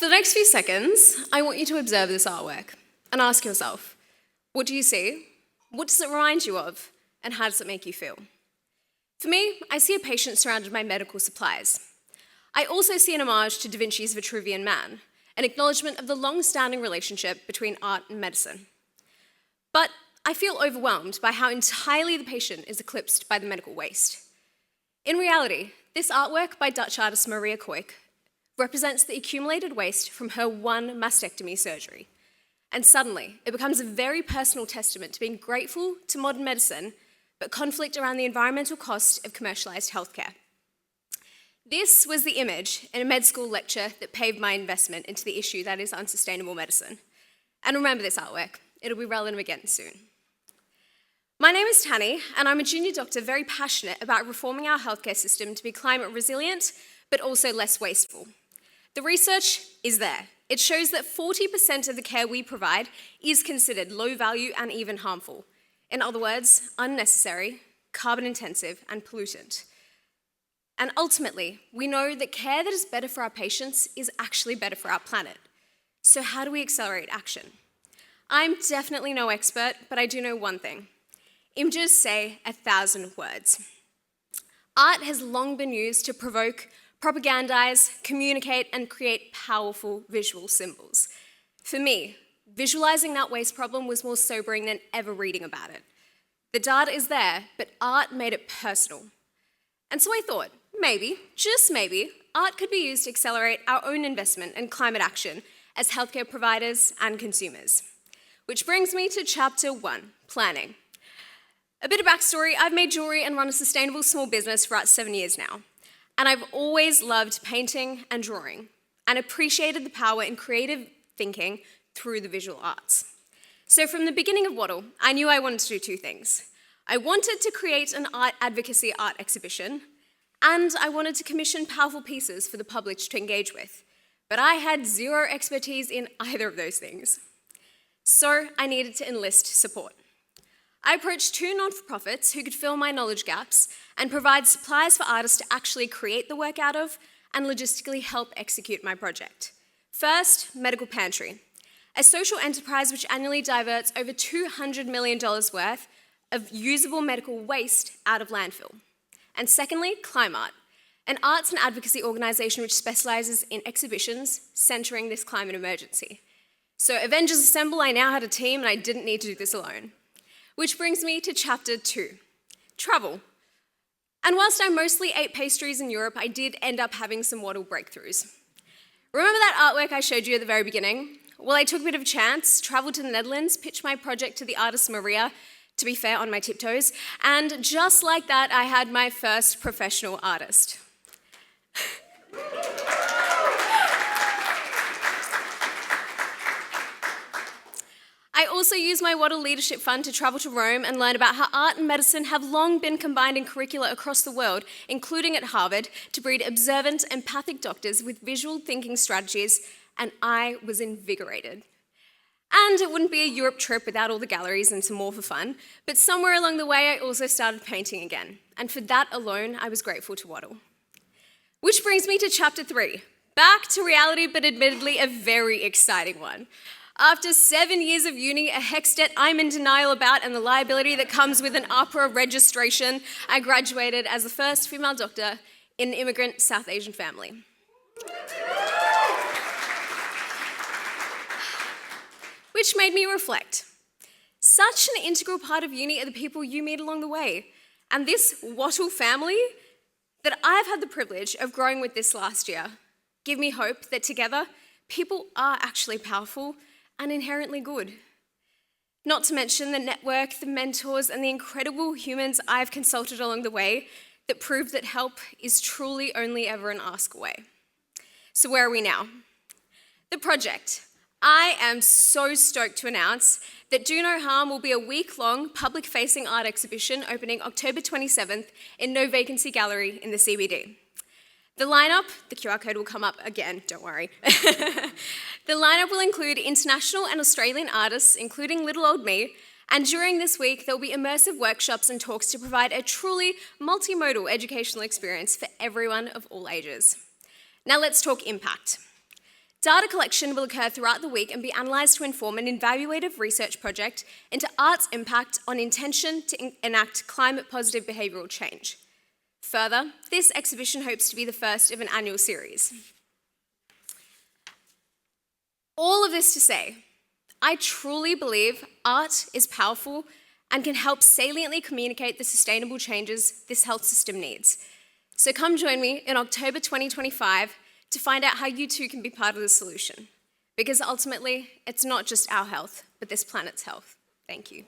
For the next few seconds, I want you to observe this artwork and ask yourself, what do you see? What does it remind you of? And how does it make you feel? For me, I see a patient surrounded by medical supplies. I also see an homage to Da Vinci's Vitruvian Man, an acknowledgement of the long-standing relationship between art and medicine. But I feel overwhelmed by how entirely the patient is eclipsed by the medical waste. In reality, this artwork by Dutch artist Maria Koik represents the accumulated waste from her one mastectomy surgery. And suddenly, it becomes a very personal testament to being grateful to modern medicine, but conflict around the environmental cost of commercialised healthcare. This was the image in a med school lecture that paved my investment into the issue that is unsustainable medicine. And remember this artwork, it'll be relevant again soon. My name is Tany, and I'm a junior doctor very passionate about reforming our healthcare system to be climate resilient, but also less wasteful. The research is there. It shows that 40% of the care we provide is considered low value and even harmful. In other words, unnecessary, carbon intensive, and pollutant. And ultimately, we know that care that is better for our patients is actually better for our planet. So how do we accelerate action? I'm definitely no expert, but I do know one thing. Images say 1,000 words. Art has long been used to provoke, propagandize, communicate, and create powerful visual symbols. For me, visualizing that waste problem was more sobering than ever reading about it. The data is there, but art made it personal. And so I thought, maybe, just maybe, art could be used to accelerate our own investment in climate action as healthcare providers and consumers. Which brings me to chapter 1, planning. A bit of backstory, I've made jewelry and run a sustainable small business for about 7 years now. And I've always loved painting and drawing and appreciated the power in creative thinking through the visual arts. So from the beginning of Wattle, I knew I wanted to do two things. I wanted to create an art advocacy art exhibition, and I wanted to commission powerful pieces for the public to engage with. But I had zero expertise in either of those things. So I needed to enlist support. I approached 2 non-for-profits who could fill my knowledge gaps and provide supplies for artists to actually create the work out of and logistically help execute my project. First, Medical Pantry, a social enterprise which annually diverts over $200 million worth of usable medical waste out of landfill. And secondly, Climart, an arts and advocacy organisation which specialises in exhibitions centring this climate emergency. So Avengers Assemble, I now had a team and I didn't need to do this alone. Which brings me to chapter 2, travel. And whilst I mostly ate pastries in Europe, I did end up having some Wattle breakthroughs. Remember that artwork I showed you at the very beginning? Well, I took a bit of a chance, travelled to the Netherlands, pitched my project to the artist Maria, to be fair, on my tiptoes, and just like that, I had my first professional artist. I also used my Wattle Leadership Fund to travel to Rome and learn about how art and medicine have long been combined in curricula across the world, including at Harvard, to breed observant, empathic doctors with visual thinking strategies, and I was invigorated. And it wouldn't be a Europe trip without all the galleries and some more for fun, but somewhere along the way I also started painting again, and for that alone I was grateful to Wattle. Which brings me to chapter 3, back to reality, but admittedly a very exciting one. After 7 years of uni, a HECS debt I'm in denial about, and the liability that comes with an APRA registration, I graduated as the first female doctor in an immigrant South Asian family. Which made me reflect. Such an integral part of uni are the people you meet along the way. And this Wattle family that I've had the privilege of growing with this last year give me hope that together, people are actually powerful and inherently good. Not to mention the network, the mentors, and the incredible humans I've consulted along the way that prove that help is truly only ever an ask away. So where are we now? The project. I am so stoked to announce that Do No Harm will be a week-long public-facing art exhibition opening October 27th in No Vacancy Gallery in the CBD. The lineup, the QR code will come up again, don't worry. The lineup will include international and Australian artists, including little old me, and during this week there will be immersive workshops and talks to provide a truly multimodal educational experience for everyone of all ages. Now let's talk impact. Data collection will occur throughout the week and be analysed to inform an evaluative research project into art's impact on intention to enact climate-positive behavioural change. Further, this exhibition hopes to be the first of an annual series. All of this to say, I truly believe art is powerful and can help saliently communicate the sustainable changes this health system needs. So come join me in October 2025 to find out how you too can be part of the solution. Because ultimately, it's not just our health, but this planet's health. Thank you.